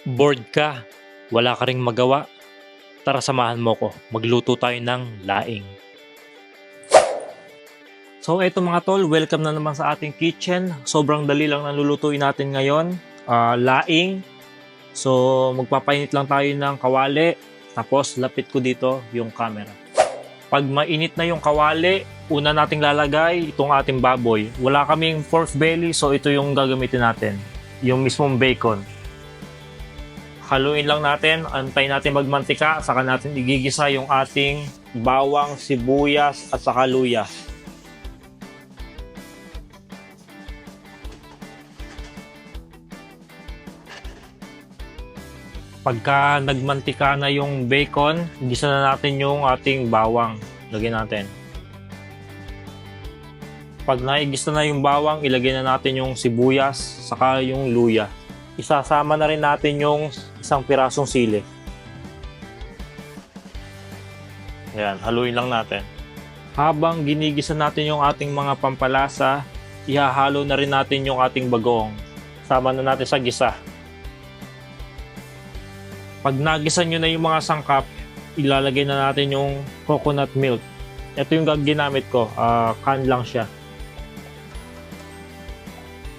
Bored ka, wala ka ring magawa, tara samahan mo ko, magluto tayo ng laing. So eto mga tol, welcome na naman sa ating kitchen. Sobrang dali lang nalulutuin natin ngayon, laing. So magpapainit lang tayo ng kawali, tapos lapit ko dito yung camera. Pag mainit na yung kawali, una nating lalagay itong ating baboy. Wala kaming pork belly, so ito yung gagamitin natin, yung mismong bacon. Haluin lang natin, antayin natin magmantika, saka natin igigisa yung ating bawang, sibuyas at saka luya. Pagka nagmantika na yung bacon, igisa na natin yung ating bawang. Lagyan natin. Pag naigisa na yung bawang, ilagay na natin yung sibuyas, saka yung luya. Isasama na rin natin yung isang pirasong sili. Ayan, haluin lang natin. Habang ginigisa natin yung ating mga pampalasa, ihahalo na rin natin yung ating bagoong. Sama na natin sa gisa. Pag nagisa nyo na yung mga sangkap, ilalagay na natin yung coconut milk. Ito yung ginamit ko, can lang siya.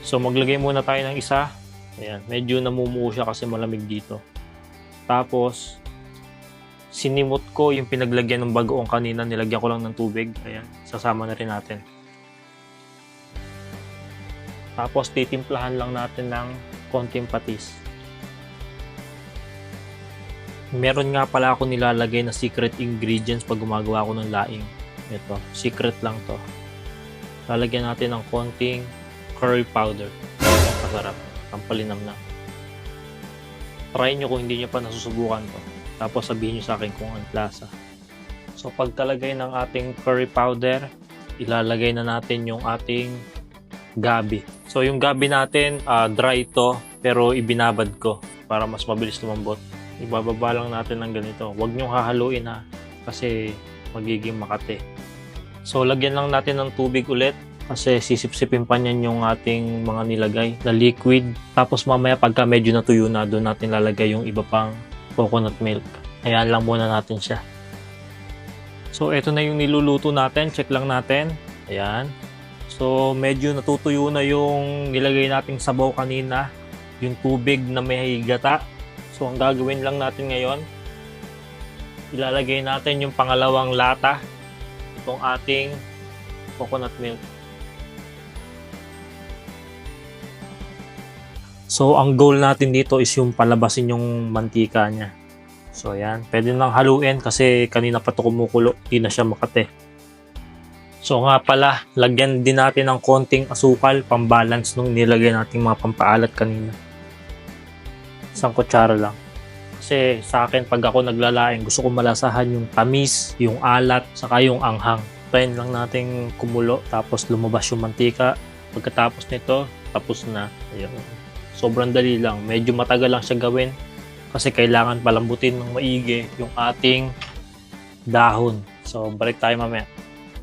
So maglagay muna tayo ng isa. Ayan, medyo namumuo siya kasi malamig dito. Tapos, sinimot ko yung pinaglagyan ng bagoong kanina. Nilagyan ko lang ng tubig. Ayan, sasama na rin natin. Tapos, titimplahan lang natin ng konting patis. Meron nga pala ako nilalagay na secret ingredients pag gumagawa ko ng laing. Ito, secret lang to. Lalagyan natin ng konting curry powder. Masarap. Pampalinam na. Try nyo kung hindi nyo pa nasusubukan to. Tapos sabihin nyo sa akin kung anong lasa. So pagkalagay ng ating curry powder, ilalagay na natin yung ating gabi. So yung gabi natin, dry to, pero ibinabad ko para mas mabilis lumambot. Ibababa lang natin ng ganito. Huwag nyo hahaluin ha, kasi magiging makate. So lagyan lang natin ng tubig ulit. Kasi sisip-sipin pa niyan yung ating mga nilagay na liquid. Tapos mamaya pagka medyo natuyo na, doon natin lalagay yung iba pang coconut milk. Ayan lang muna natin siya. So ito na yung niluluto natin. Check lang natin. Ayan. So medyo natutuyo na yung nilagay nating sabaw kanina. Yung tubig na may gata. So ang gagawin lang natin ngayon, ilalagay natin yung pangalawang lata. Itong ating coconut milk. So, ang goal natin dito is yung palabasin yung mantika niya. So, ayan. Pwede nang haluin kasi kanina pa ito kumukulo. Hindi na siya makate. So, nga pala, lagyan din natin ng konting asukal, pambalance nung nilagay natin mga pampaalat kanina. Isang kutsara lang. Kasi sa akin, pag ako naglalaing, gusto ko malasahan yung tamis, yung alat, saka yung anghang. Tayin lang natin kumulo, tapos lumabas yung mantika. Pagkatapos nito, tapos na. Ayun. Sobrang dali lang. Medyo matagal lang siya gawin kasi kailangan palambutin ng maigi yung ating dahon. So, balik tayo mamaya.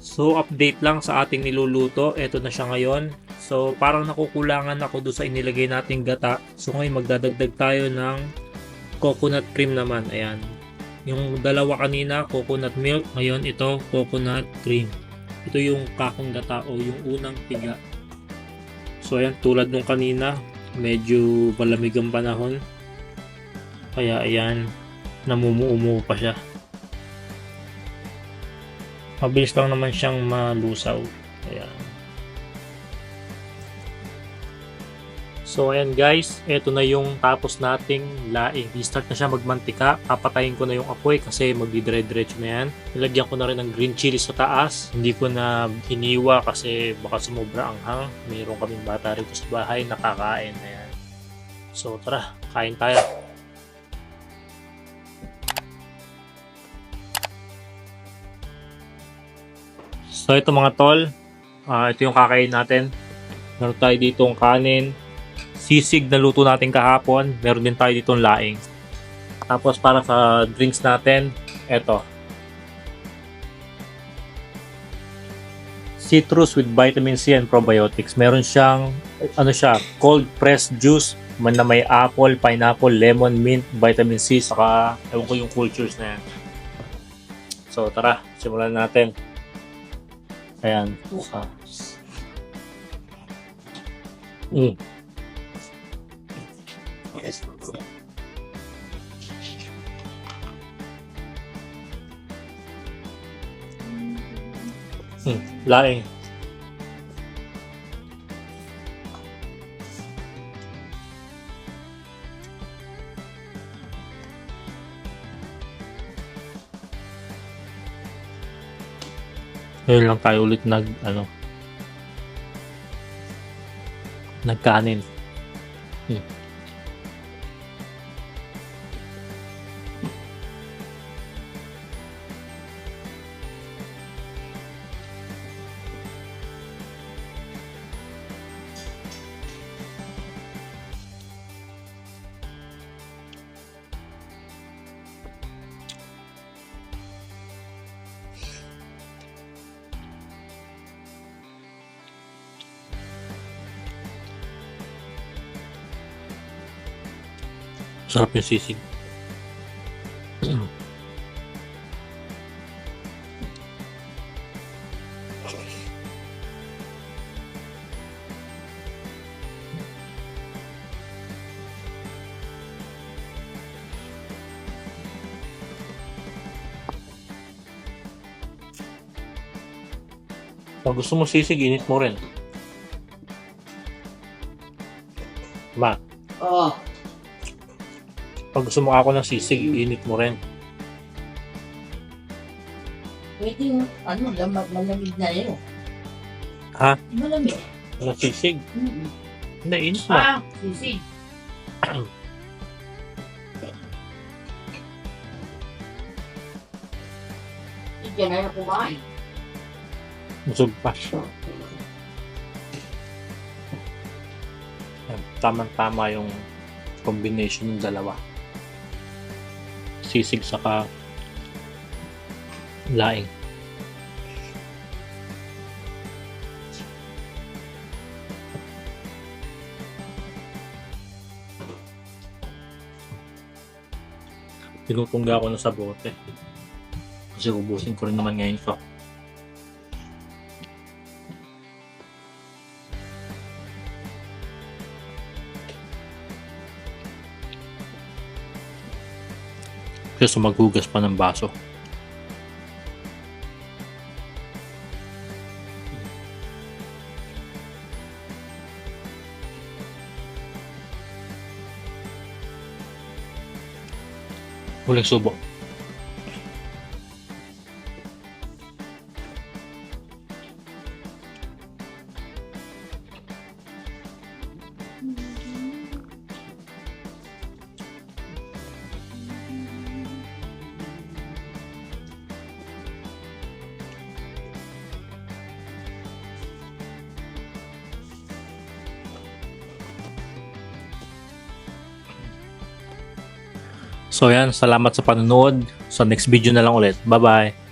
So, update lang sa ating niluluto. Ito na siya ngayon. So, parang nakukulangan ako doon sa inilagay nating gata. So, ngayon magdadagdag tayo ng coconut cream naman. Ayan. Yung dalawa kanina, coconut milk. Ngayon, ito, coconut cream. Ito yung kakong gata o yung unang piga. So, ayan, tulad nung kanina, medyo malamig ang panahon, kaya ayan, namumuo pa siya. Mabilis lang naman siyang malusaw. Ayan. So ayan guys, ito na yung tapos nating laing. I-start na siya magmantika. Papatayin ko na yung apoy kasi magdidire-diretso na yan. Nilagyan ko na rin ng green chili sa taas. Hindi ko na hiniwa kasi baka sumobra ang hang. Mayroon kaming bata rito sa bahay nakakain. Ayan. So tara, kain tayo. So ito mga tol, ito yung kakain natin. Meron tayo ditong kanin, sisig na luto natin kahapon. Meron din tayo ditong laing. Tapos para sa drinks natin, eto. Citrus with vitamin C and probiotics. Meron siyang, cold pressed juice man na may apple, pineapple, lemon, mint, vitamin C, saka ewan ko yung cultures na yan. So tara, simulan natin. Ayan. Yes. Laing. Ngayon lang tayo ulit nagkanin. Sarap yung sisig. Pag gusto mo sisig, init mo rin. Ma, Oo. pag gusto mo ako ng sisig, init mo rin. Pwede yung, malamig na yun. Ha? Malamig. Ng sisig? Mm-hmm. Hindi, init mo. Sisig. Hindi na yung kumain. Busog pa. Tamang-tama yung combination ng dalawa. Sisig saka laing. Tinutungga ko na sa bote. Kasi ubusin ko rin naman ngayon ito. Kasi maghugas pa ng baso. Huling subo. So yan, salamat sa panonood. Sa next video na lang ulit. Bye-bye!